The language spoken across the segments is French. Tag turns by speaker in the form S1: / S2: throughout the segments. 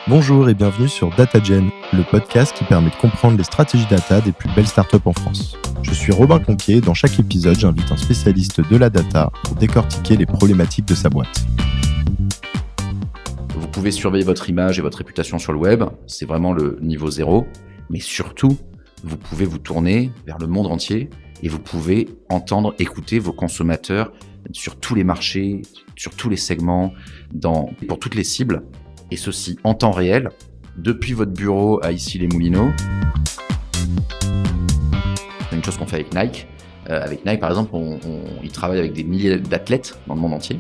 S1: Bonjour et bienvenue sur DataGen, le podcast qui permet de comprendre les stratégies data des plus belles startups en France. Je suis Robin Conquier et dans chaque épisode, j'invite un spécialiste de la data pour décortiquer les problématiques de sa boîte.
S2: Vous pouvez surveiller votre image et votre réputation sur le web, c'est vraiment le niveau 0, mais surtout, vous pouvez vous tourner vers le monde entier et vous pouvez entendre, écouter vos consommateurs sur tous les marchés, sur tous les segments, pour toutes les cibles, et ceci en temps réel, depuis votre bureau à Issy-les-Moulineaux. C'est une chose qu'on fait avec Nike. Avec Nike, par exemple, ils travaillent avec des milliers d'athlètes dans le monde entier.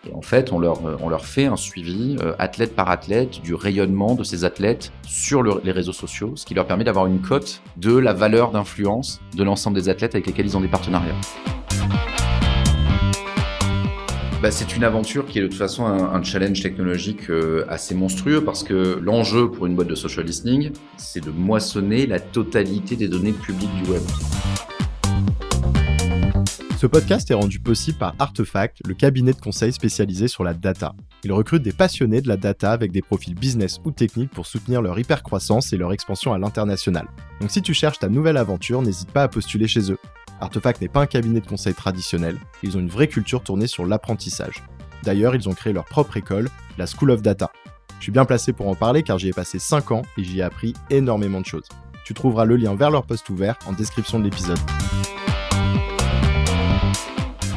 S2: Et en fait, on leur fait un suivi athlète par athlète du rayonnement de ces athlètes sur les réseaux sociaux, ce qui leur permet d'avoir une cote de la valeur d'influence de l'ensemble des athlètes avec lesquels ils ont des partenariats. C'est une aventure qui est de toute façon un challenge technologique assez monstrueux parce que l'enjeu pour une boîte de social listening, c'est de moissonner la totalité des données publiques du web.
S1: Ce podcast est rendu possible par Artefact, le cabinet de conseil spécialisé sur la data. Ils recrutent des passionnés de la data avec des profils business ou techniques pour soutenir leur hypercroissance et leur expansion à l'international. Donc si tu cherches ta nouvelle aventure, n'hésite pas à postuler chez eux. Artefact n'est pas un cabinet de conseil traditionnel, ils ont une vraie culture tournée sur l'apprentissage. D'ailleurs, ils ont créé leur propre école, la School of Data. Je suis bien placé pour en parler car j'y ai passé 5 ans et j'y ai appris énormément de choses. Tu trouveras le lien vers leur post ouvert en description de l'épisode.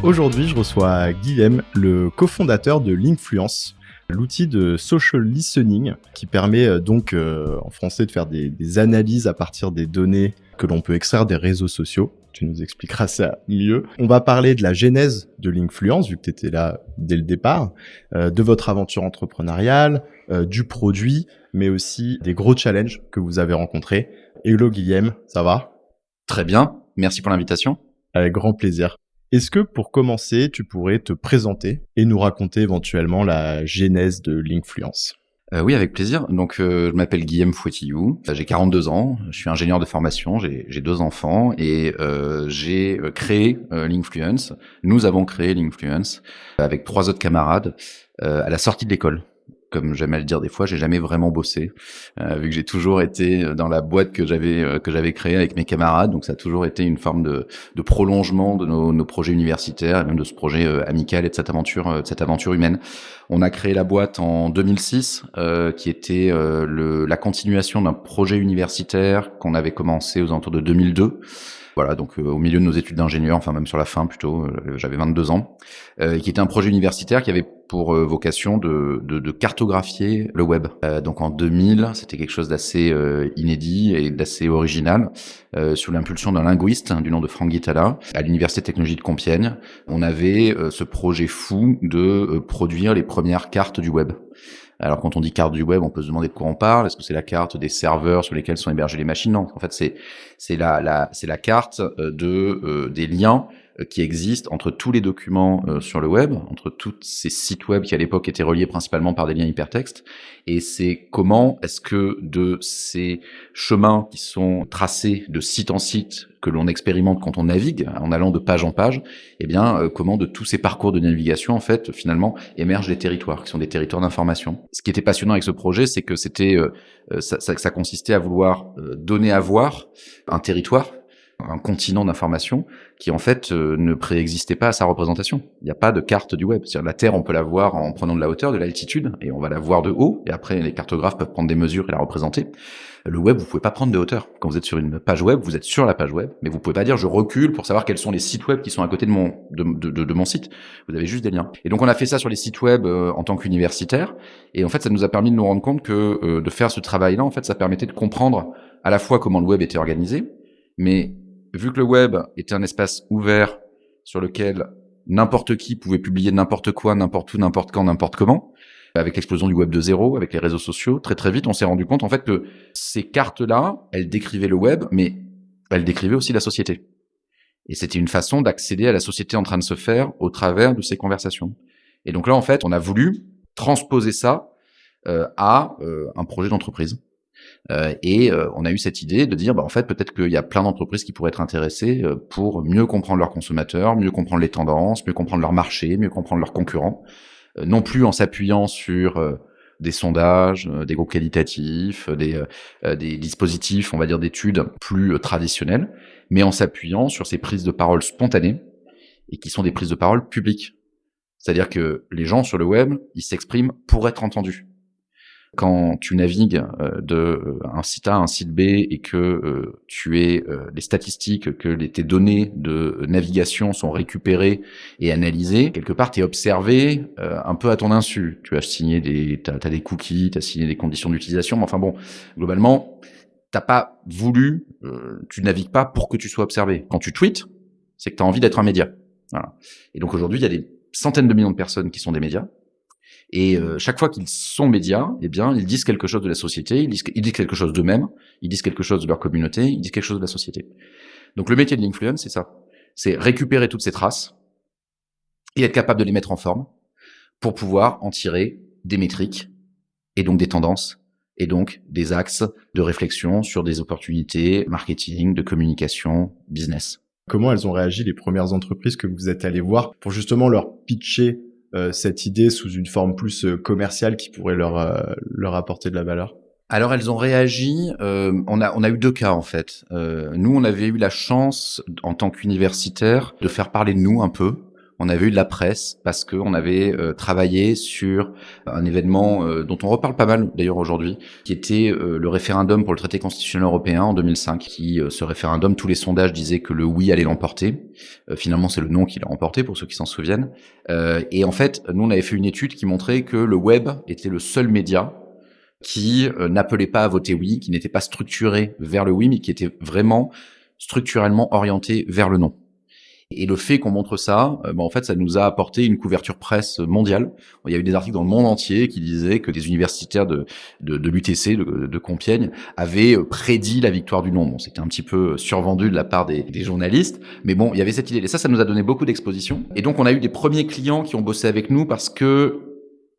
S1: Aujourd'hui, je reçois Guillaume, le cofondateur de Linkfluence, l'outil de social listening qui permet donc en français de faire des analyses à partir des données que l'on peut extraire des réseaux sociaux. Tu nous expliqueras ça mieux. On va parler de la genèse de Linkfluence, vu que tu étais là dès le départ, de votre aventure entrepreneuriale, du produit, mais aussi des gros challenges que vous avez rencontrés. Hello Guillaume, ça va ?
S2: Très bien, merci pour l'invitation.
S1: Avec grand plaisir. Est-ce que pour commencer, tu pourrais te présenter et nous raconter éventuellement la genèse de Linkfluence ?
S2: Oui, avec plaisir. Donc, je m'appelle Guillaume Fouettillou, j'ai 42 ans, je suis ingénieur de formation, j'ai 2 enfants et j'ai créé Linkfluence. Nous avons créé Linkfluence avec 3 autres camarades à la sortie de l'école. Comme j'aime à le dire des fois, j'ai jamais vraiment bossé, vu que j'ai toujours été dans la boîte que j'avais créée avec mes camarades. Donc ça a toujours été une forme de prolongement de nos projets universitaires, et même de ce projet amical et de cette aventure humaine. On a créé la boîte en 2006, qui était la continuation d'un projet universitaire qu'on avait commencé aux alentours de 2002. Voilà, donc au milieu de nos études d'ingénieur, enfin même sur la fin plutôt, j'avais 22 ans, qui était un projet universitaire qui avait pour vocation de cartographier le web. Donc en 2000, c'était quelque chose d'assez inédit et d'assez original, sous l'impulsion d'un linguiste du nom de Franck Guitala, à l'Université de technologie de Compiègne. On avait ce projet fou de produire les premières cartes du web. Alors quand on dit carte du web, on peut se demander de quoi on parle. Est-ce que c'est la carte des serveurs sur lesquels sont hébergées les machines ? Non, en fait c'est la carte des liens qui existent entre tous les documents sur le web, entre tous ces sites web qui à l'époque étaient reliés principalement par des liens hypertextes. Et c'est comment est-ce que de ces chemins qui sont tracés de site en site que l'on expérimente quand on navigue, en allant de page en page, comment de tous ces parcours de navigation, en fait, finalement, émergent des territoires, qui sont des territoires d'information. Ce qui était passionnant avec ce projet, c'est que ça consistait à vouloir donner à voir un territoire, un continent d'information qui en fait ne préexistait pas à sa représentation. Il n'y a pas de carte du web. C'est-à-dire la Terre, on peut la voir en prenant de la hauteur, de l'altitude, et on va la voir de haut, et après les cartographes peuvent prendre des mesures et la représenter. Le web, vous pouvez pas prendre de hauteur. Quand vous êtes sur une page web, vous êtes sur la page web, mais vous pouvez pas dire je recule pour savoir quels sont les sites web qui sont à côté de mon site. Vous avez juste des liens. Et donc on a fait ça sur les sites web en tant qu'universitaire, et en fait ça nous a permis de nous rendre compte que de faire ce travail-là, en fait ça permettait de comprendre à la fois comment le web était organisé, mais vu que le web était un espace ouvert sur lequel n'importe qui pouvait publier n'importe quoi, n'importe où, n'importe quand, n'importe comment, avec l'explosion du web de 0, avec les réseaux sociaux, très très vite, on s'est rendu compte en fait que ces cartes-là, elles décrivaient le web, mais elles décrivaient aussi la société. Et c'était une façon d'accéder à la société en train de se faire au travers de ces conversations. Et donc là, en fait, on a voulu transposer ça à un projet d'entreprise. On a eu cette idée de dire, en fait, peut-être qu'il y a plein d'entreprises qui pourraient être intéressées pour mieux comprendre leurs consommateurs, mieux comprendre les tendances, mieux comprendre leur marché, mieux comprendre leurs concurrents, non plus en s'appuyant sur des sondages, des groupes qualitatifs, des dispositifs, on va dire, d'études plus traditionnels, mais en s'appuyant sur ces prises de parole spontanées et qui sont des prises de parole publiques. C'est-à-dire que les gens sur le web, ils s'expriment pour être entendus. Quand tu navigues de un site A à un site B et que tu es les statistiques, que tes données de navigation sont récupérées et analysées, quelque part tu es observé un peu à ton insu. Tu as signé t'as des cookies, tu as signé des conditions d'utilisation, mais enfin bon, globalement, t'as pas voulu, tu navigues pas pour que tu sois observé. Quand tu tweets, c'est que tu as envie d'être un média. Voilà. Et donc aujourd'hui, il y a des centaines de millions de personnes qui sont des médias. Et chaque fois qu'ils sont médias, eh bien, ils disent quelque chose de la société, ils disent quelque chose d'eux-mêmes, ils disent quelque chose de leur communauté, ils disent quelque chose de la société. Donc le métier de l'influence, c'est ça. C'est récupérer toutes ces traces et être capable de les mettre en forme pour pouvoir en tirer des métriques et donc des tendances et donc des axes de réflexion sur des opportunités marketing, de communication, business.
S1: Comment elles ont réagi, les premières entreprises que vous êtes allés voir, pour justement leur pitcher cette idée sous une forme plus commerciale qui pourrait leur apporter de la valeur?
S2: Alors elles ont réagi, on a eu 2 cas en fait. Nous on avait eu la chance en tant qu'universitaire de faire parler de nous un peu. On avait eu de la presse parce que on avait travaillé sur un événement dont on reparle pas mal d'ailleurs aujourd'hui, qui était le référendum pour le traité constitutionnel européen en 2005. Ce référendum, tous les sondages disaient que le oui allait l'emporter. Finalement, c'est le non qui l'a emporté pour ceux qui s'en souviennent. Et en fait, nous on avait fait une étude qui montrait que le web était le seul média qui n'appelait pas à voter oui, qui n'était pas structuré vers le oui, mais qui était vraiment structurellement orienté vers le non. Et le fait qu'on montre ça, en fait, ça nous a apporté une couverture presse mondiale. Il y a eu des articles dans le monde entier qui disaient que des universitaires de l'UTC, de Compiègne, avaient prédit la victoire du non. Bon, c'était un petit peu survendu de la part des journalistes, mais bon, il y avait cette idée. Et ça nous a donné beaucoup d'exposition. Et donc, on a eu des premiers clients qui ont bossé avec nous parce que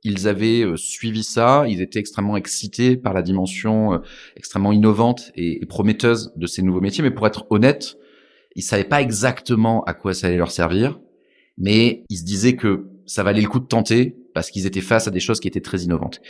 S2: ils avaient suivi ça, ils étaient extrêmement excités par la dimension extrêmement innovante et prometteuse de ces nouveaux métiers. Mais pour être honnête, ils savaient pas exactement à quoi ça allait leur servir, mais ils se disaient que ça valait le coup de tenter parce qu'ils étaient face à des choses qui étaient très innovantes.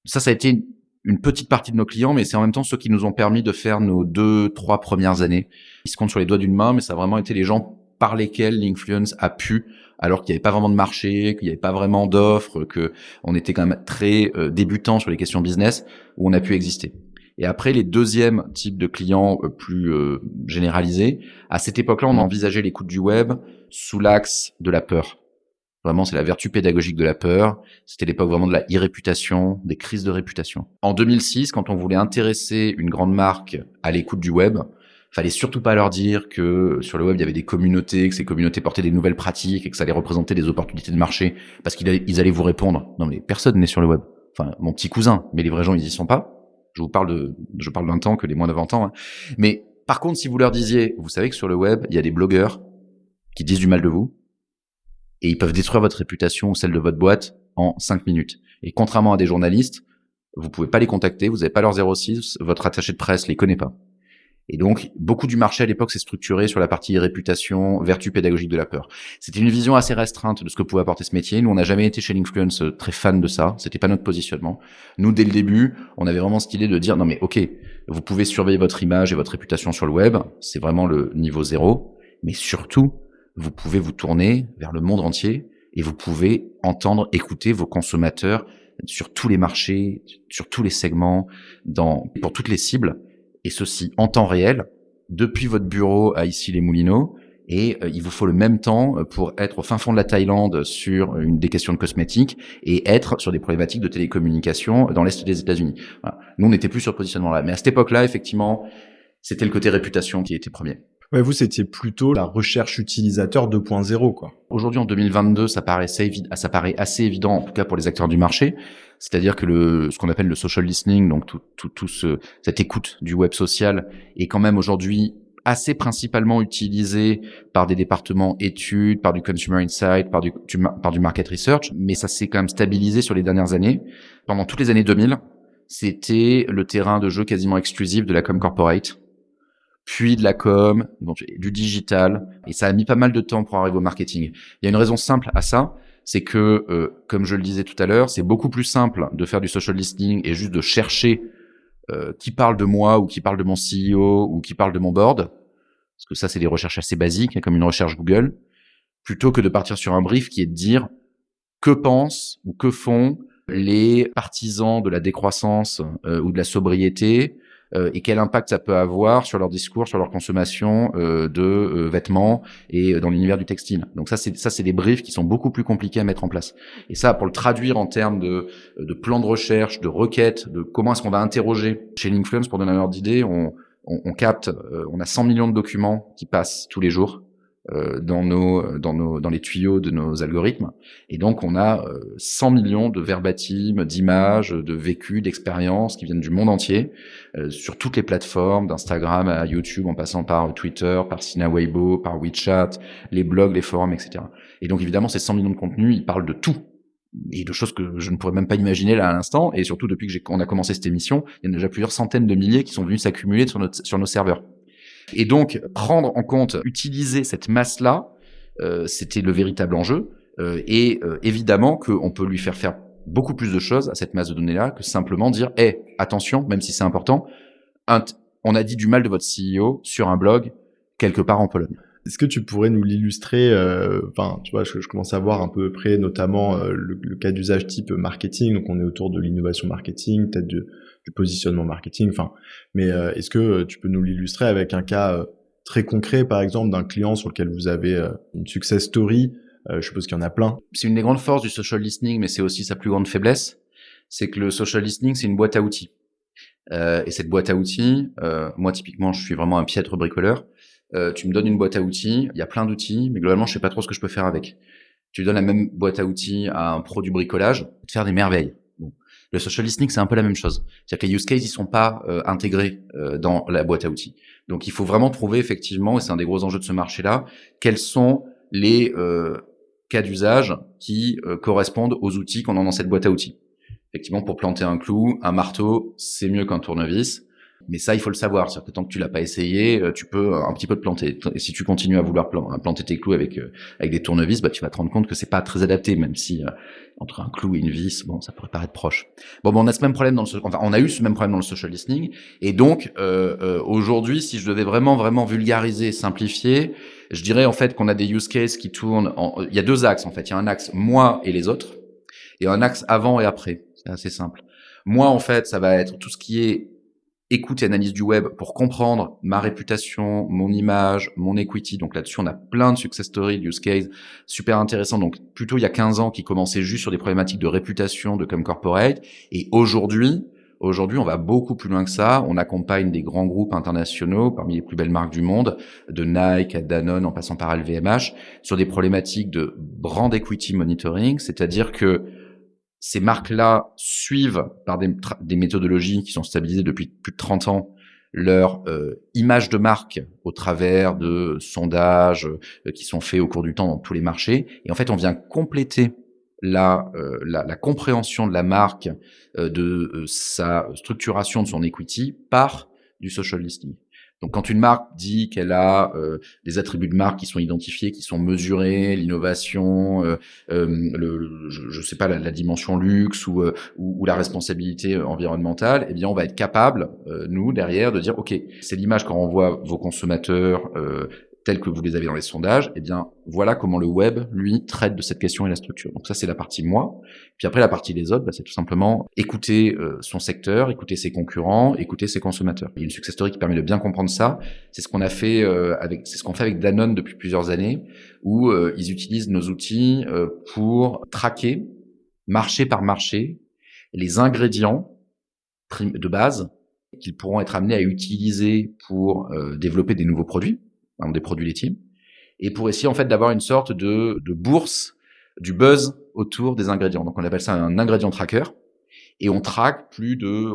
S2: Ça a été une petite partie de nos clients, mais c'est en même temps ceux qui nous ont permis de faire nos 2-3 premières années. Ils se comptent sur les doigts d'une main, mais ça a vraiment été les gens par lesquels l'influence a pu, alors qu'il n'y avait pas vraiment de marché, qu'il n'y avait pas vraiment d'offres, que on était quand même très débutants sur les questions business, où on a pu exister. Et après, les deuxièmes types de clients plus généralisés, à cette époque-là, on envisageait l'écoute du web sous l'axe de la peur. Vraiment, c'est la vertu pédagogique de la peur. C'était l'époque vraiment de la e-réputation, des crises de réputation. En 2006, quand on voulait intéresser une grande marque à l'écoute du web, fallait surtout pas leur dire que sur le web, il y avait des communautés, que ces communautés portaient des nouvelles pratiques et que ça allait représenter des opportunités de marché, parce qu'ils allaient vous répondre. Non, mais personne n'est sur le web. Enfin, mon petit cousin, mais les vrais gens, ils y sont pas. Je parle d'un temps que les moins de 20 ans. Hein. Mais par contre, si vous leur disiez, vous savez que sur le web, il y a des blogueurs qui disent du mal de vous et ils peuvent détruire votre réputation ou celle de votre boîte en 5 minutes. Et contrairement à des journalistes, vous pouvez pas les contacter, vous n'avez pas leur 06, votre attaché de presse les connaît pas. Et donc, beaucoup du marché à l'époque s'est structuré sur la partie réputation, vertu pédagogique de la peur. C'était une vision assez restreinte de ce que pouvait apporter ce métier. Nous, on n'a jamais été chez l'influence très fan de ça. C'était pas notre positionnement. Nous, dès le début, on avait vraiment cette idée de dire, non mais ok, vous pouvez surveiller votre image et votre réputation sur le web. C'est vraiment le niveau 0. Mais surtout, vous pouvez vous tourner vers le monde entier et vous pouvez entendre, écouter vos consommateurs sur tous les marchés, sur tous les segments, pour toutes les cibles. Et ceci en temps réel, depuis votre bureau à Issy-les-Moulineaux, et il vous faut le même temps pour être au fin fond de la Thaïlande sur des questions de cosmétiques et être sur des problématiques de télécommunications dans l'Est des États-Unis. Voilà. Nous, on n'était plus sur ce positionnement-là. Mais à cette époque-là, effectivement, c'était le côté réputation qui était premier.
S1: Ouais, vous, c'était plutôt la recherche utilisateur 2.0, quoi.
S2: Aujourd'hui, en 2022, ça paraît assez évident, en tout cas pour les acteurs du marché. C'est-à-dire que ce qu'on appelle le social listening, donc cette écoute du web social, est quand même aujourd'hui assez principalement utilisé par des départements études, par du consumer insight, par du market research, mais ça s'est quand même stabilisé sur les dernières années. Pendant toutes les années 2000, c'était le terrain de jeu quasiment exclusif de la com corporate, puis de la com, du digital, et ça a mis pas mal de temps pour arriver au marketing. Il y a une raison simple à ça, c'est que, comme je le disais tout à l'heure, c'est beaucoup plus simple de faire du social listening et juste de chercher qui parle de moi ou qui parle de mon CEO ou qui parle de mon board, parce que ça, c'est des recherches assez basiques, comme une recherche Google, plutôt que de partir sur un brief qui est de dire que pensent ou que font les partisans de la décroissance ou de la sobriété et quel impact ça peut avoir sur leur discours, sur leur consommation de vêtements et dans l'univers du textile. Donc ça, c'est des briefs qui sont beaucoup plus compliqués à mettre en place. Et ça, pour le traduire en termes de plan de recherche, de requête, de comment est-ce qu'on va interroger chez Linkfluence, pour donner un ordre d'idée, on capte, on a 100 millions de documents qui passent tous les jours dans les tuyaux de nos algorithmes, et donc on a 100 millions de verbatim, d'images, de vécus, d'expériences qui viennent du monde entier, sur toutes les plateformes, d'Instagram à YouTube, en passant par Twitter, par Sina Weibo, par WeChat, les blogs, les forums, etc. Et donc évidemment, ces 100 millions de contenus, ils parlent de tout, et de choses que je ne pourrais même pas imaginer là à l'instant, et surtout depuis qu'on a commencé cette émission, il y en a déjà plusieurs centaines de milliers qui sont venus s'accumuler sur nos serveurs. Et donc, prendre en compte, utiliser cette masse-là, c'était le véritable enjeu. Évidemment qu'on peut lui faire beaucoup plus de choses à cette masse de données-là que simplement dire « Hey, attention, même si c'est important, on a dit du mal de votre CEO sur un blog quelque part en Pologne. »
S1: Est-ce que tu pourrais nous l'illustrer? Tu vois, je commence à voir à peu près notamment le cas d'usage type marketing. Donc, on est autour de l'innovation marketing, peut-être du positionnement marketing. Mais est-ce que tu peux nous l'illustrer avec un cas très concret, par exemple, d'un client sur lequel vous avez une success story? Je suppose qu'il y en a plein.
S2: C'est une des grandes forces du social listening, mais c'est aussi sa plus grande faiblesse. C'est que le social listening, c'est une boîte à outils. Et cette boîte à outils, moi typiquement, je suis vraiment un piètre bricoleur. Tu me donnes une boîte à outils, il y a plein d'outils, mais globalement, je sais pas trop ce que je peux faire avec. Tu donnes la même boîte à outils à un pro du bricolage, te faire des merveilles. Bon. Le social listening, c'est un peu la même chose. C'est-à-dire que les use cases, ils sont pas intégrés dans la boîte à outils. Donc, il faut vraiment trouver effectivement, et c'est un des gros enjeux de ce marché-là, quels sont les cas d'usage qui correspondent aux outils qu'on a dans cette boîte à outils. Effectivement, pour planter un clou, un marteau, c'est mieux qu'un tournevis. Mais ça, il faut le savoir. C'est-à-dire que tant que tu l'as pas essayé, tu peux un petit peu te planter. Et si tu continues à vouloir planter tes clous avec des tournevis, tu vas te rendre compte que c'est pas très adapté, même si entre un clou et une vis, ça pourrait paraître proche. On a ce même problème on a eu ce même problème dans le social listening. Et donc, aujourd'hui, si je devais vraiment vulgariser, simplifier, je dirais en fait qu'on a des use cases qui tournent. Il y a deux axes en fait. Il y a un axe moi et les autres, et un axe avant et après. C'est assez simple. Moi, en fait, ça va être tout ce qui est écoute et analyse du web pour comprendre ma réputation, mon image, mon equity. Donc là-dessus, on a plein de success stories, de use cases super intéressants. Donc plutôt il y a 15 ans qui commençaient juste sur des problématiques de réputation, de com corporate. Et aujourd'hui, on va beaucoup plus loin que ça. On accompagne des grands groupes internationaux, parmi les plus belles marques du monde, de Nike à Danone en passant par LVMH, sur des problématiques de brand equity monitoring, c'est-à-dire que ces marques-là suivent par des méthodologies qui sont stabilisées depuis plus de 30 ans leur image de marque au travers de sondages qui sont faits au cours du temps dans tous les marchés. Et en fait, on vient compléter la compréhension de la marque, de sa structuration, de son equity par du social listening. Donc, quand une marque dit qu'elle a des attributs de marque qui sont identifiés, qui sont mesurés, l'innovation, je sais pas, la dimension luxe ou la responsabilité environnementale, eh bien, on va être capable, nous, derrière, de dire, OK, c'est l'image quand on voit vos consommateurs tels que vous les avez dans les sondages, eh bien, voilà comment le web, lui, traite de cette question et la structure. Donc ça, c'est la partie moi. Puis après, la partie des autres, c'est tout simplement écouter son secteur, écouter ses concurrents, écouter ses consommateurs. Il y a une success story qui permet de bien comprendre ça. C'est ce qu'on a fait c'est ce qu'on fait avec Danone depuis plusieurs années, où ils utilisent nos outils pour traquer, marché par marché, les ingrédients de base qu'ils pourront être amenés à utiliser pour développer des nouveaux produits, des produits laitiers, et pour essayer en fait d'avoir une sorte de bourse du buzz autour des ingrédients. Donc on appelle ça un ingrédient tracker, et on traque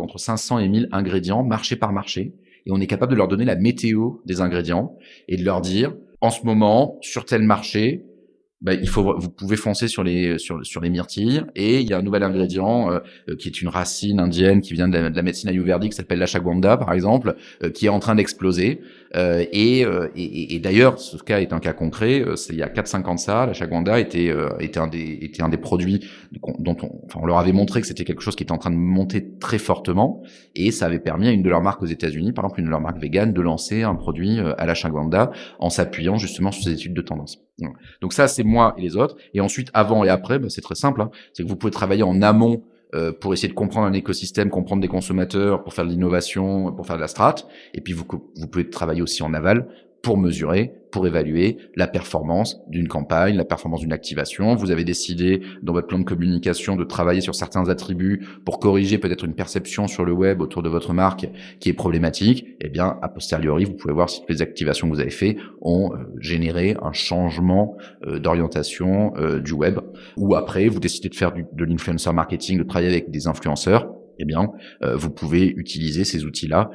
S2: entre 500 et 1000 ingrédients marché par marché, et on est capable de leur donner la météo des ingrédients et de leur dire en ce moment sur tel marché, vous pouvez foncer sur les myrtilles, et il y a un nouvel ingrédient qui est une racine indienne qui vient de la médecine ayurvédique qui s'appelle l'ashwagandha par exemple, qui est en train d'exploser. Et d'ailleurs, ce cas est un cas concret. C'est il y a 4-5 ans de ça, l'ashwagandha était un des produits dont on leur avait montré que c'était quelque chose qui était en train de monter très fortement, et ça avait permis à une de leurs marques aux États-Unis, par exemple une de leurs marques véganes, de lancer un produit à l'ashwagandha en s'appuyant justement sur ces études de tendance. Voilà. Donc ça, c'est moi et les autres. Et ensuite, avant et après, c'est très simple. C'est que vous pouvez travailler en amont pour essayer de comprendre un écosystème, comprendre des consommateurs, pour faire de l'innovation, pour faire de la strat. Et puis vous pouvez travailler aussi en aval pour mesurer, pour évaluer la performance d'une campagne, la performance d'une activation. Vous avez décidé dans votre plan de communication de travailler sur certains attributs pour corriger peut-être une perception sur le web autour de votre marque qui est problématique. Eh bien, a posteriori, vous pouvez voir si toutes les activations que vous avez faites ont généré un changement d'orientation du web. Ou après, vous décidez de faire de l'influencer marketing, de travailler avec des influenceurs. Eh bien, vous pouvez utiliser ces outils-là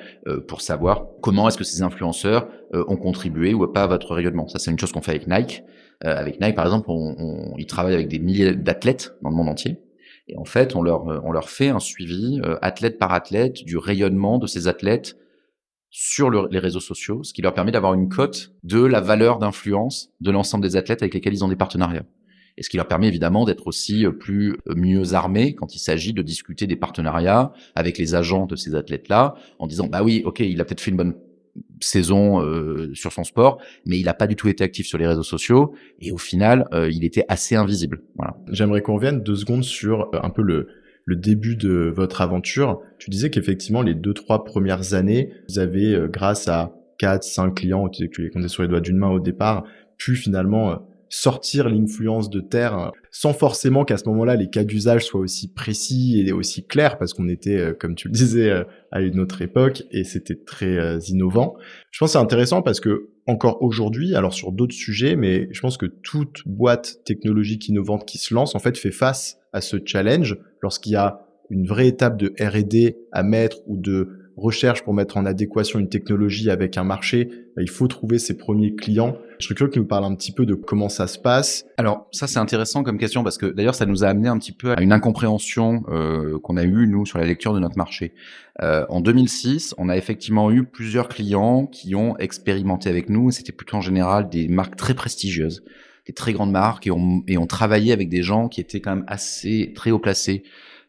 S2: pour savoir comment est-ce que ces influenceurs ont contribué ou pas à votre rayonnement. Ça, c'est une chose qu'on fait avec Nike. Avec Nike, par exemple, ils travaillent avec des milliers d'athlètes dans le monde entier. Et en fait, on leur fait un suivi athlète par athlète du rayonnement de ces athlètes sur les réseaux sociaux, ce qui leur permet d'avoir une cote de la valeur d'influence de l'ensemble des athlètes avec lesquels ils ont des partenariats. Et ce qui leur permet évidemment d'être aussi mieux armés quand il s'agit de discuter des partenariats avec les agents de ces athlètes-là, en disant bah oui, ok, il a peut-être fait une bonne saison sur son sport, mais il n'a pas du tout été actif sur les réseaux sociaux, et au final, il était assez invisible. Voilà.
S1: J'aimerais qu'on revienne 2 secondes sur un peu le début de votre aventure. Tu disais qu'effectivement, les 2-3 premières années, vous avez, grâce à 4-5 clients, tu les comptais sur les doigts d'une main au départ, pu finalement sortir l'influence de terre sans forcément qu'à ce moment-là, les cas d'usage soient aussi précis et aussi clairs, parce qu'on était, comme tu le disais, à une autre époque, et c'était très innovant. Je pense que c'est intéressant parce que encore aujourd'hui, alors sur d'autres sujets, mais je pense que toute boîte technologique innovante qui se lance, en fait, fait face à ce challenge lorsqu'il y a une vraie étape de R&D à mettre ou de recherche pour mettre en adéquation une technologie avec un marché. Il faut trouver ses premiers clients. Je serais curieux que tu nous parles un petit peu de comment ça se passe.
S2: Alors ça, c'est intéressant comme question, parce que d'ailleurs ça nous a amené un petit peu à une incompréhension qu'on a eue nous sur la lecture de notre marché. En 2006, on a effectivement eu plusieurs clients qui ont expérimenté avec nous. C'était plutôt en général des marques très prestigieuses, des très grandes marques, et on travaillait avec des gens qui étaient quand même très haut placés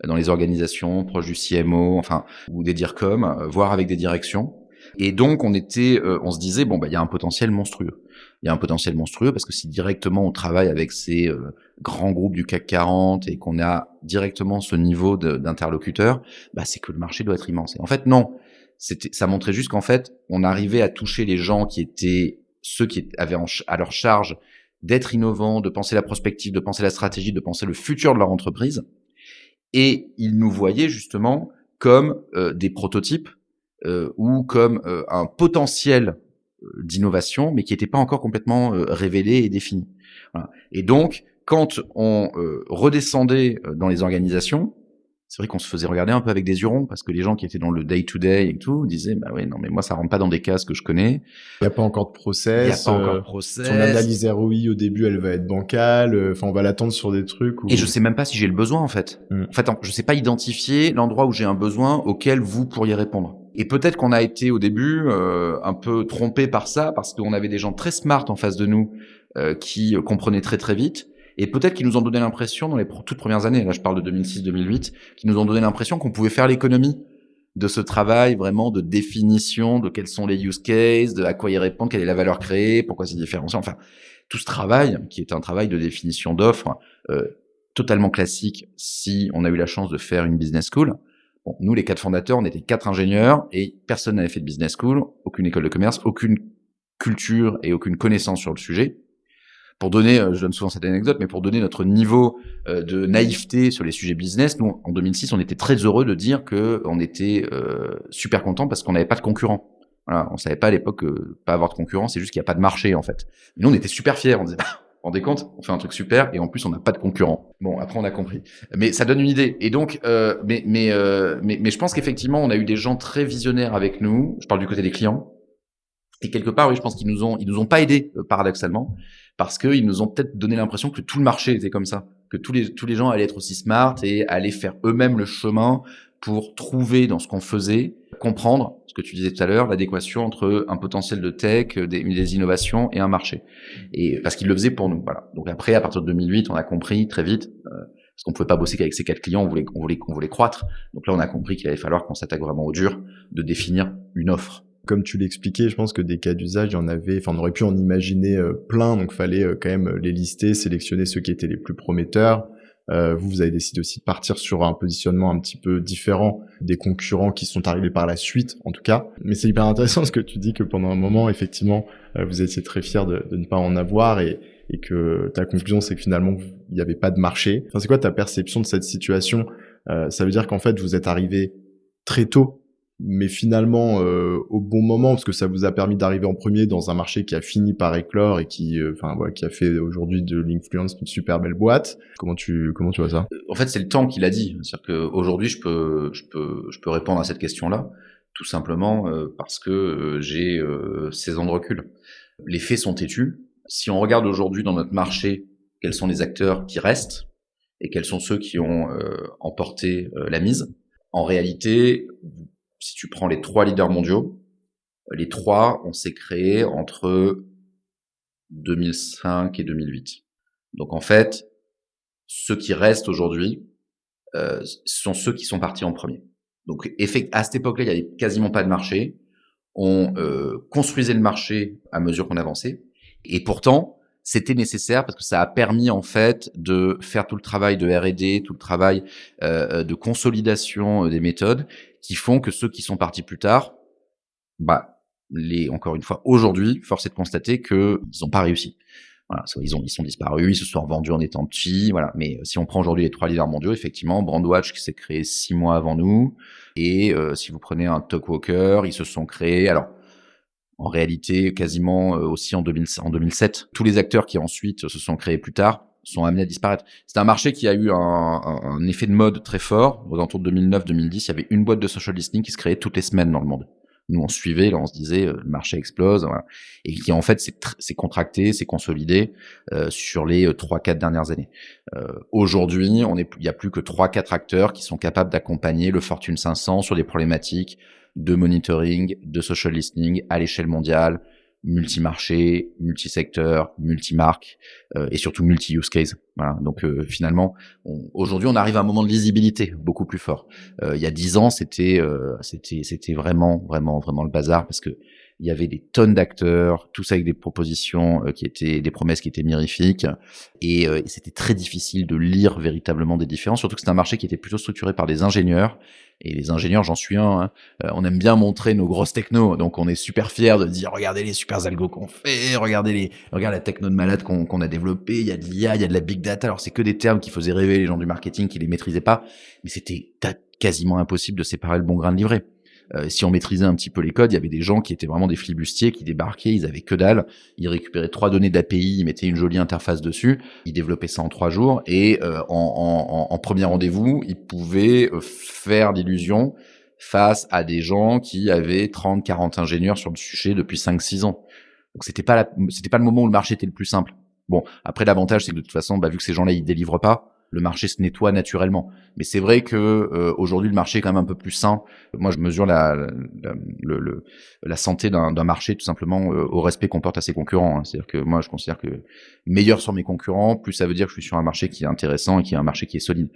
S2: dans les organisations, proches du CMO, enfin, ou des DIRCOM, voire avec des directions. Et donc, on se disait, bon, il y a un potentiel monstrueux. Il y a un potentiel monstrueux parce que si directement on travaille avec ces grands groupes du CAC 40 et qu'on a directement ce niveau d'interlocuteur, c'est que le marché doit être immense. Et en fait, non. Ça montrait juste qu'en fait, on arrivait à toucher les gens qui étaient ceux qui avaient à leur charge d'être innovants, de penser la prospective, de penser la stratégie, de penser le futur de leur entreprise. Et ils nous voyaient justement comme des prototypes ou comme un potentiel d'innovation, mais qui n'était pas encore complètement révélé et défini. Voilà. Et donc, quand on redescendait dans les organisations, c'est vrai qu'on se faisait regarder un peu avec des yeux ronds, parce que les gens qui étaient dans le day-to-day et tout disaient, bah oui, non, mais moi, ça rentre pas dans des cases que je connais.
S1: Il n'y a pas encore de process.
S2: Il n'y a pas encore de process.
S1: Son analyse ROI au début, elle va être bancale. Enfin, on va l'attendre sur des trucs où...
S2: Et je sais même pas si j'ai le besoin, en fait. En fait, je sais pas identifier l'endroit où j'ai un besoin auquel vous pourriez répondre. Et peut-être qu'on a été au début un peu trompé par ça, parce qu'on avait des gens très smart en face de nous qui comprenaient très très vite. Et peut-être qu'ils nous ont donné l'impression, dans les toutes premières années, là je parle de 2006-2008, qu'ils nous ont donné l'impression qu'on pouvait faire l'économie de ce travail vraiment de définition de quels sont les use cases, de à quoi y répondre, quelle est la valeur créée, pourquoi c'est différenciant. Enfin, tout ce travail, qui est un travail de définition d'offres, totalement classique si on a eu la chance de faire une business school. Bon, nous, les 4 fondateurs, on était 4 ingénieurs et personne n'avait fait de business school, aucune école de commerce, aucune culture et aucune connaissance sur le sujet. Pour donner, je donne souvent cette anecdote, mais pour donner notre niveau de naïveté sur les sujets business, nous, en 2006, on était très heureux de dire que on était super contents parce qu'on n'avait pas de concurrents. Voilà, on savait pas à l'époque que pas avoir de concurrents, c'est juste qu'il n'y a pas de marché en fait. Mais nous, on était super fiers. On disait, vous vous rendez compte, on fait un truc super et en plus on n'a pas de concurrents. Bon, après on a compris, mais ça donne une idée. Et donc, mais je pense qu'effectivement, on a eu des gens très visionnaires avec nous. Je parle du côté des clients. Et quelque part, oui, je pense qu'ils nous ont pas aidés, paradoxalement, parce qu'ils nous ont peut-être donné l'impression que tout le marché était comme ça, que tous les gens allaient être aussi smart et allaient faire eux-mêmes le chemin pour trouver dans ce qu'on faisait, comprendre ce que tu disais tout à l'heure, l'adéquation entre un potentiel de tech, des innovations et un marché. Et parce qu'il le faisait pour nous, voilà. Donc après, à partir de 2008, on a compris très vite, parce qu'on pouvait pas bosser qu'avec ces 4 clients, on voulait croître. Donc là, on a compris qu'il allait falloir qu'on s'attaque vraiment au dur, de définir une offre.
S1: Comme tu l'expliquais, je pense que des cas d'usage, il y en avait, enfin, on aurait pu en imaginer plein, donc fallait quand même les lister, sélectionner ceux qui étaient les plus prometteurs. Vous avez décidé aussi de partir sur un positionnement un petit peu différent des concurrents qui sont arrivés par la suite, en tout cas. Mais c'est hyper intéressant ce que tu dis, que pendant un moment, effectivement, vous étiez très fiers de ne pas en avoir et que ta conclusion, c'est que finalement, il n'y avait pas de marché. Enfin, c'est quoi ta perception de cette situation? Ça veut dire qu'en fait, vous êtes arrivé très tôt, mais finalement au bon moment, parce que ça vous a permis d'arriver en premier dans un marché qui a fini par éclore et qui qui a fait aujourd'hui de Linkfluence une super belle boîte. Comment tu vois ça?
S2: En fait, c'est le temps qu'il a dit. C'est-à-dire qu'aujourd'hui, je peux répondre à cette question-là, tout simplement parce que j'ai 16 ans de recul. Les faits sont têtus. Si on regarde aujourd'hui dans notre marché, quels sont les acteurs qui restent et quels sont ceux qui ont emporté la mise, en réalité, si tu prends les 3 leaders mondiaux, les 3, on s'est créés entre 2005 et 2008. Donc en fait, ceux qui restent aujourd'hui sont ceux qui sont partis en premier. Donc à cette époque-là, il n'y avait quasiment pas de marché. On construisait le marché à mesure qu'on avançait. Et pourtant, c'était nécessaire parce que ça a permis en fait de faire tout le travail de R&D, tout le travail de consolidation des méthodes qui font que ceux qui sont partis plus tard, encore une fois, aujourd'hui, force est de constater qu'ils n'ont pas réussi. Voilà, ils sont disparus, ils se sont revendus en étant petits, voilà. Mais si on prend aujourd'hui les 3 leaders mondiaux, effectivement, Brandwatch qui s'est créé 6 mois avant nous, et si vous prenez un Talkwalker, ils se sont créés. Alors, en réalité, quasiment aussi en 2007, tous les acteurs qui ensuite se sont créés plus tard sont amenés à disparaître. C'est un marché qui a eu un effet de mode très fort. Aux alentours de 2009-2010, il y avait une boîte de social listening qui se créait toutes les semaines dans le monde. Nous, on suivait, là, on se disait, le marché explose, voilà. Et qui, en fait, s'est contracté, s'est consolidé sur les 3-4 dernières années. Aujourd'hui, il y a plus que 3-4 acteurs qui sont capables d'accompagner le Fortune 500 sur des problématiques de monitoring, de social listening à l'échelle mondiale, multi-marché, multi-secteur, multi-marque et surtout multi-use case. Voilà. Donc finalement, aujourd'hui, on arrive à un moment de lisibilité beaucoup plus fort. Il y a 10 ans, c'était vraiment le bazar parce que il y avait des tonnes d'acteurs, tous avec des propositions des promesses qui étaient mirifiques, et c'était très difficile de lire véritablement des différences, surtout que c'est un marché qui était plutôt structuré par des ingénieurs, et les ingénieurs, j'en suis un, hein, on aime bien montrer nos grosses technos, donc on est super fiers de dire regardez les super algos qu'on fait, regarde la techno de malade qu'on a développée, il y a de l'IA, il y a de la big data. Alors c'est que des termes qui faisaient rêver les gens du marketing qui les maîtrisaient pas, mais c'était quasiment impossible de séparer le bon grain de l'ivraie. Si on maîtrisait un petit peu les codes, il y avait des gens qui étaient vraiment des flibustiers, qui débarquaient, ils avaient que dalle, ils récupéraient 3 données d'API, ils mettaient une jolie interface dessus, ils développaient ça en 3 jours, et en premier rendez-vous, ils pouvaient faire l'illusion face à des gens qui avaient 30-40 ingénieurs sur le sujet depuis 5-6 ans. Donc c'était pas le moment où le marché était le plus simple. Bon, après l'avantage c'est que de toute façon, vu que ces gens-là ils délivrent pas, le marché se nettoie naturellement. Mais c'est vrai que aujourd'hui le marché est quand même un peu plus sain. Moi, je mesure la santé d'un marché tout simplement au respect qu'on porte à ses concurrents. Hein. C'est-à-dire que moi, je considère que meilleur sur mes concurrents, plus ça veut dire que je suis sur un marché qui est intéressant et qui est un marché qui est solide.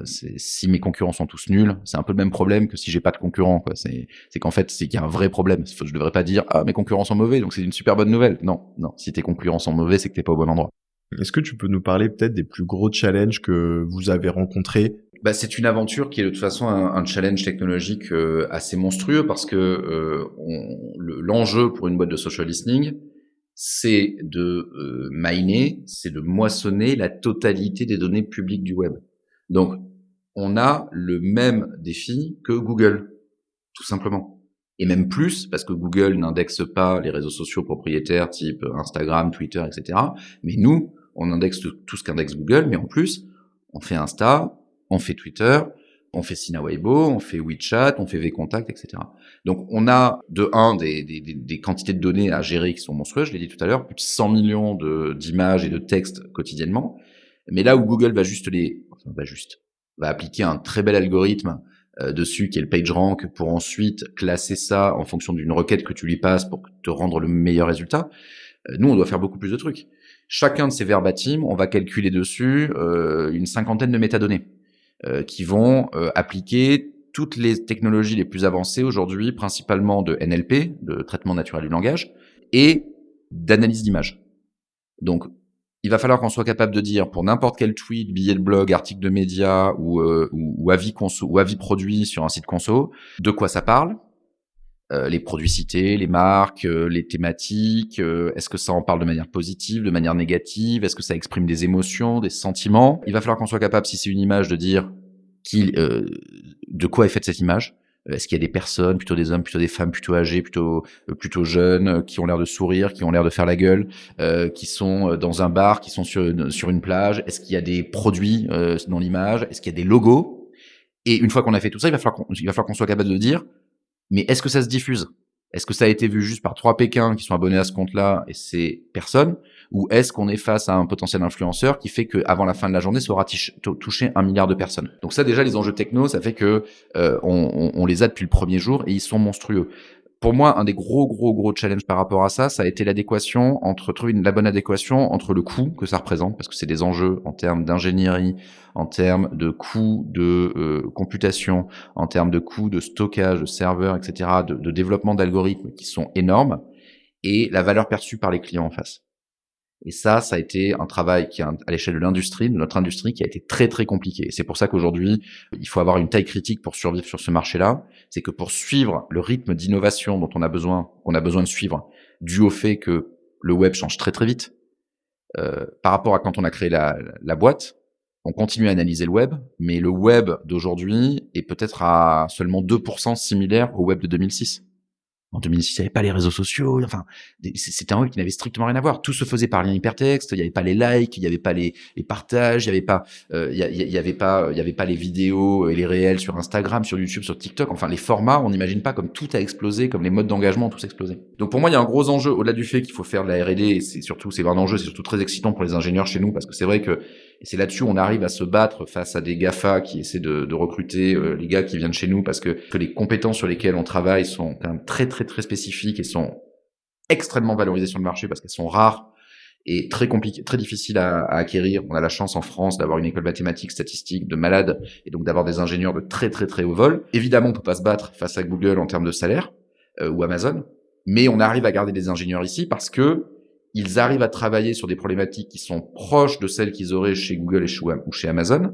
S2: Si mes concurrents sont tous nuls, c'est un peu le même problème que si j'ai pas de concurrents. Quoi. C'est qu'en fait, c'est qu'il y a un vrai problème. Je devrais pas dire mes concurrents sont mauvais, donc c'est une super bonne nouvelle. Non. Si tes concurrents sont mauvais, c'est que t'es pas au bon endroit.
S1: Est-ce que tu peux nous parler peut-être des plus gros challenges que vous avez rencontrés?
S2: C'est une aventure qui est de toute façon un challenge technologique assez monstrueux parce que l'enjeu pour une boîte de social listening, c'est de miner, c'est de moissonner la totalité des données publiques du web. Donc, on a le même défi que Google, tout simplement. Et même plus, parce que Google n'indexe pas les réseaux sociaux propriétaires type Instagram, Twitter, etc. Mais nous, on indexe tout ce qu'indexe Google, mais en plus, on fait Insta, on fait Twitter, on fait Sina Weibo, on fait WeChat, on fait VKontakte, etc. Donc, on a des quantités de données à gérer qui sont monstrueuses. Je l'ai dit tout à l'heure, plus de 100 millions d'images et de textes quotidiennement. Mais là où Google va appliquer un très bel algorithme dessus, qui est le PageRank, pour ensuite classer ça en fonction d'une requête que tu lui passes pour te rendre le meilleur résultat. Nous, on doit faire beaucoup plus de trucs. Chacun de ces verbatims, on va calculer dessus une 50aine de métadonnées qui vont appliquer toutes les technologies les plus avancées aujourd'hui, principalement de NLP, de traitement naturel du langage, et d'analyse d'image. Donc, il va falloir qu'on soit capable de dire pour n'importe quel tweet, billet de blog, article de média ou avis conso, ou avis produit sur un site conso, de quoi ça parle, les produits cités, les marques, les thématiques, est-ce que ça en parle de manière positive, de manière négative, est-ce que ça exprime des émotions, des sentiments. Il va falloir qu'on soit capable, si c'est une image, de dire de quoi est faite cette image. Est-ce qu'il y a des personnes, plutôt des hommes, plutôt des femmes, plutôt âgées, plutôt jeunes, qui ont l'air de sourire, qui ont l'air de faire la gueule, qui sont dans un bar, qui sont sur une plage. Est-ce qu'il y a des produits dans l'image? Est-ce qu'il y a des logos? Et une fois qu'on a fait tout ça, il va falloir qu'on soit capable de dire, mais est-ce que ça se diffuse? Est-ce que ça a été vu juste par 3 Pékins qui sont abonnés à ce compte-là et c'est personne? Ou est-ce qu'on est face à un potentiel influenceur qui fait qu'avant la fin de la journée, ça aura touché 1 milliard de personnes? Donc ça, déjà, les enjeux techno, ça fait que on les a depuis le premier jour et ils sont monstrueux. Pour moi, un des gros challenges par rapport à ça, ça a été l'adéquation trouver la bonne adéquation entre le coût que ça représente, parce que c'est des enjeux en termes d'ingénierie, en termes de coût de computation, en termes de coût de stockage, de serveurs, etc., de développement d'algorithmes qui sont énormes, et la valeur perçue par les clients en face. Et ça a été un travail qui, à l'échelle de l'industrie, de notre industrie, qui a été très compliqué. Et c'est pour ça qu'aujourd'hui, il faut avoir une taille critique pour survivre sur ce marché-là. C'est que pour suivre le rythme d'innovation dont qu'on a besoin de suivre, dû au fait que le web change très vite, par rapport à quand on a créé la boîte, on continue à analyser le web, mais le web d'aujourd'hui est peut-être à seulement 2% similaire au web de 2006. En 2006, il n'y avait pas les réseaux sociaux, enfin, c'était un web qui n'avait strictement rien à voir. Tout se faisait par lien hypertexte, il n'y avait pas les likes, il n'y avait pas les partages, il n'y avait pas, il y avait pas les vidéos et les réels sur Instagram, sur YouTube, sur TikTok. Enfin, les formats, on n'imagine pas comme tout a explosé, comme les modes d'engagement ont tous explosé. Donc pour moi, il y a un gros enjeu, au-delà du fait qu'il faut faire de la R&D, et c'est un enjeu, c'est surtout très excitant pour les ingénieurs chez nous, parce que c'est vrai que c'est là-dessus où on arrive à se battre face à des GAFA qui essaient de recruter les gars qui viennent chez nous, parce que les compétences sur lesquelles on travaille sont quand même très spécifiques et sont extrêmement valorisées sur le marché parce qu'elles sont rares et très compliquées, très difficiles à acquérir. On a la chance en France d'avoir une école mathématique, statistique de malade et donc d'avoir des ingénieurs de très haut vol. Évidemment, on peut pas se battre face à Google en termes de salaire ou Amazon, mais on arrive à garder des ingénieurs ici parce que ils arrivent à travailler sur des problématiques qui sont proches de celles qu'ils auraient chez Google ou chez Amazon,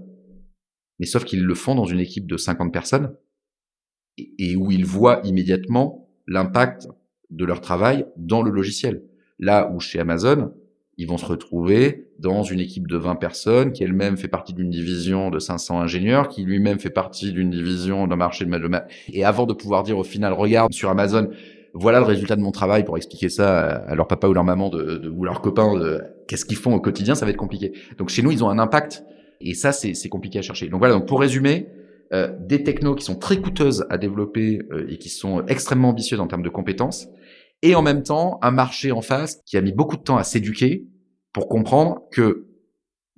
S2: mais sauf qu'ils le font dans une équipe de 50 personnes et où ils voient immédiatement l'impact de leur travail dans le logiciel. Là où chez Amazon, ils vont se retrouver dans une équipe de 20 personnes qui elle-même fait partie d'une division de 500 ingénieurs, qui lui-même fait partie d'une division d'un marché de et avant de pouvoir dire au final, regarde sur Amazon, voilà le résultat de mon travail, pour expliquer ça à leur papa ou leur maman ou leurs copains, qu'est-ce qu'ils font au quotidien, ça va être compliqué. Donc chez nous, ils ont un impact et ça, c'est compliqué à chercher. Donc voilà, donc pour résumer, des technos qui sont très coûteuses à développer et qui sont extrêmement ambitieuses en termes de compétences, et en même temps, un marché en face qui a mis beaucoup de temps à s'éduquer pour comprendre que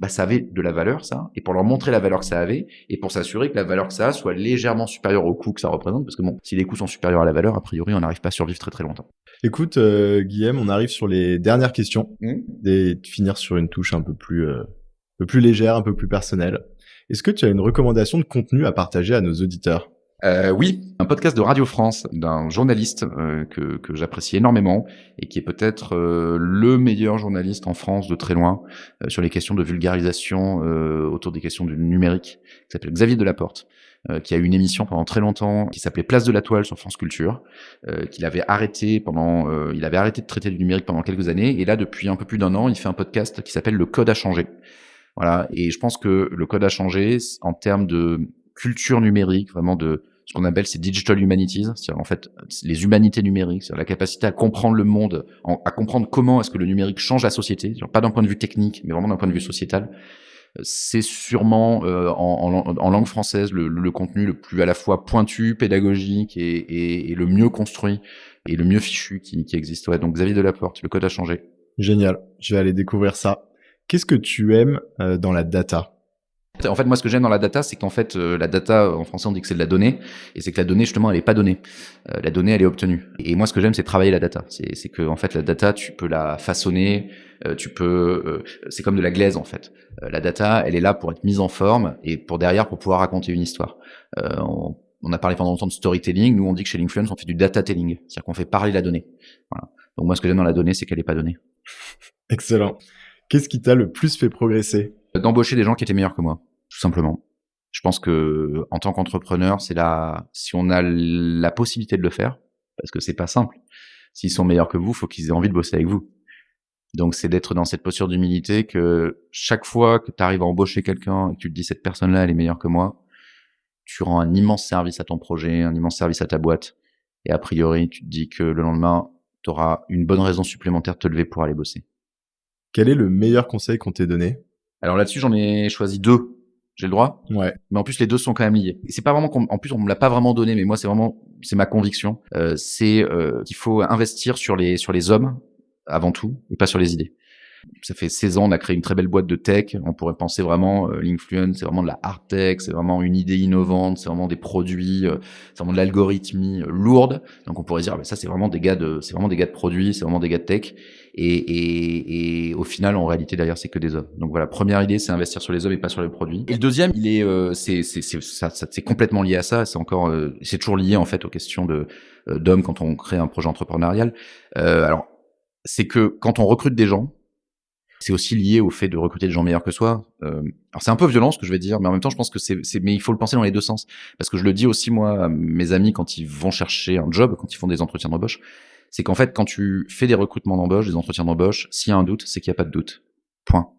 S2: ça avait de la valeur, ça, et pour leur montrer la valeur que ça avait, et pour s'assurer que la valeur que ça a soit légèrement supérieure au coût que ça représente, parce que bon, si les coûts sont supérieurs à la valeur, a priori, on n'arrive pas à survivre très longtemps.
S1: Écoute, Guillaume, on arrive sur les dernières questions, et de finir sur une touche un peu plus légère, un peu plus personnelle. Est-ce que tu as une recommandation de contenu à partager à nos auditeurs ?
S2: Oui, un podcast de Radio France d'un journaliste que j'apprécie énormément et qui est peut-être le meilleur journaliste en France de très loin sur les questions de vulgarisation autour des questions du numérique, qui s'appelle Xavier Delaporte, qui a eu une émission pendant très longtemps qui s'appelait Place de la Toile sur France Culture, qu'il avait arrêté il avait arrêté de traiter du numérique pendant quelques années, et là depuis un peu plus d'1 an, il fait un podcast qui s'appelle Le Code a changé. Voilà, et je pense que le code a changé en termes de culture numérique, vraiment de ce qu'on appelle ces digital humanities, c'est-à-dire en fait les humanités numériques, c'est-à-dire la capacité à comprendre le monde, à comprendre comment est-ce que le numérique change la société, pas d'un point de vue technique, mais vraiment d'un point de vue sociétal. C'est sûrement en langue française le contenu le plus à la fois pointu, pédagogique et le mieux construit et le mieux fichu qui existe. Ouais, donc Xavier Delaporte, Le Code a changé.
S1: Génial, je vais aller découvrir ça. Qu'est-ce que tu aimes dans la data ?
S2: En fait, moi, ce que j'aime dans la data, c'est qu'en fait, la data, en français, on dit que c'est de la donnée, et c'est que la donnée, justement, elle est pas donnée. La donnée, elle est obtenue. Et moi, ce que j'aime, c'est travailler la data. C'est que, en fait, la data, tu peux la façonner, c'est comme de la glaise, en fait. La data, elle est là pour être mise en forme et pour pouvoir raconter une histoire. On a parlé pendant longtemps de storytelling. Nous, on dit que chez Linkfluence, on fait du data-telling. C'est-à-dire qu'on fait parler la donnée. Voilà. Donc, moi, ce que j'aime dans la donnée, c'est qu'elle est pas donnée.
S1: Excellent. Qu'est-ce qui t'a le plus fait progresser?
S2: D'embaucher des gens qui étaient meilleurs que moi, tout simplement. Je pense que en tant qu'entrepreneur, si on a la possibilité de le faire, parce que c'est pas simple. S'ils sont meilleurs que vous, faut qu'ils aient envie de bosser avec vous. Donc c'est d'être dans cette posture d'humilité que chaque fois que tu arrives à embaucher quelqu'un et que tu te dis cette personne-là, elle est meilleure que moi, tu rends un immense service à ton projet, un immense service à ta boîte. Et a priori, tu te dis que le lendemain, tu auras une bonne raison supplémentaire de te lever pour aller bosser.
S1: Quel est le meilleur conseil qu'on t'ait donné?
S2: Alors là-dessus, j'en ai choisi 2. J'ai le droit?
S1: Ouais.
S2: Mais en plus, les 2 sont quand même liés. Et c'est pas vraiment en plus, on me l'a pas vraiment donné, mais moi, c'est ma conviction. Qu'il faut investir sur les hommes avant tout, et pas sur les idées. Ça fait 16 ans, on a créé une très belle boîte de tech. On pourrait penser vraiment, Linkfluence, c'est vraiment de la hard tech, c'est vraiment une idée innovante, c'est vraiment des produits, c'est vraiment de l'algorithmie lourde. Donc on pourrait dire, ça c'est vraiment des gars de produits, c'est vraiment des gars de tech. Et au final, en réalité, derrière, c'est que des hommes. Donc voilà, première idée, c'est investir sur les hommes et pas sur les produits. Et le deuxième, c'est complètement lié à ça. C'est toujours lié en fait aux questions d'hommes quand on crée un projet entrepreneurial. Alors, c'est que quand on recrute des gens, c'est aussi lié au fait de recruter des gens meilleurs que soi. Alors c'est un peu violent ce que je vais dire, mais en même temps je pense que mais il faut le penser dans les 2 sens. Parce que je le dis aussi moi à mes amis quand ils vont chercher un job, quand ils font des entretiens d'embauche, c'est qu'en fait quand tu fais des recrutements d'embauche, des entretiens d'embauche, s'il y a un doute, c'est qu'il n'y a pas de doute. Point.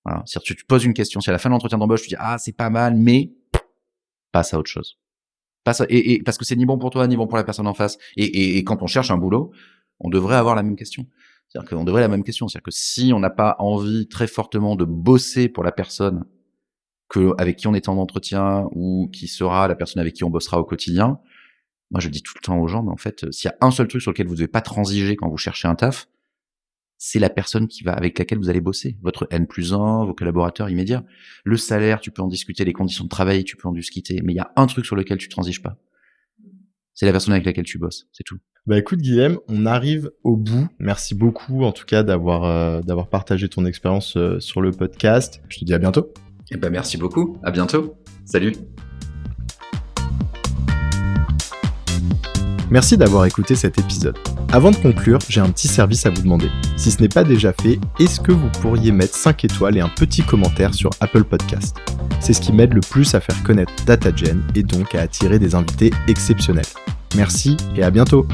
S2: Voilà. C'est-à-dire que tu poses une question, si à la fin de l'entretien d'embauche tu dis c'est pas mal, mais passe à autre chose. Et parce que c'est ni bon pour toi ni bon pour la personne en face. Et quand on cherche un boulot, on devrait avoir la même question. C'est-à-dire qu'on devrait la même question. C'est-à-dire que si on n'a pas envie très fortement de bosser pour la personne avec qui on est en entretien ou qui sera la personne avec qui on bossera au quotidien, moi je dis tout le temps aux gens, mais en fait, s'il y a un seul truc sur lequel vous ne devez pas transiger quand vous cherchez un taf, c'est la personne avec laquelle vous allez bosser. Votre N+1, vos collaborateurs immédiats. Le salaire, tu peux en discuter, les conditions de travail, tu peux en discuter, mais il y a un truc sur lequel tu transiges pas. C'est la personne avec laquelle tu bosses, c'est tout.
S1: Écoute Guillaume, on arrive au bout. Merci beaucoup en tout cas d'avoir partagé ton expérience sur le podcast. Je te dis à bientôt.
S2: Merci beaucoup, à bientôt. Salut.
S1: Merci d'avoir écouté cet épisode. Avant de conclure, j'ai un petit service à vous demander. Si ce n'est pas déjà fait, est-ce que vous pourriez mettre 5 étoiles et un petit commentaire sur Apple Podcast ? C'est ce qui m'aide le plus à faire connaître DataGen et donc à attirer des invités exceptionnels. Merci et à bientôt.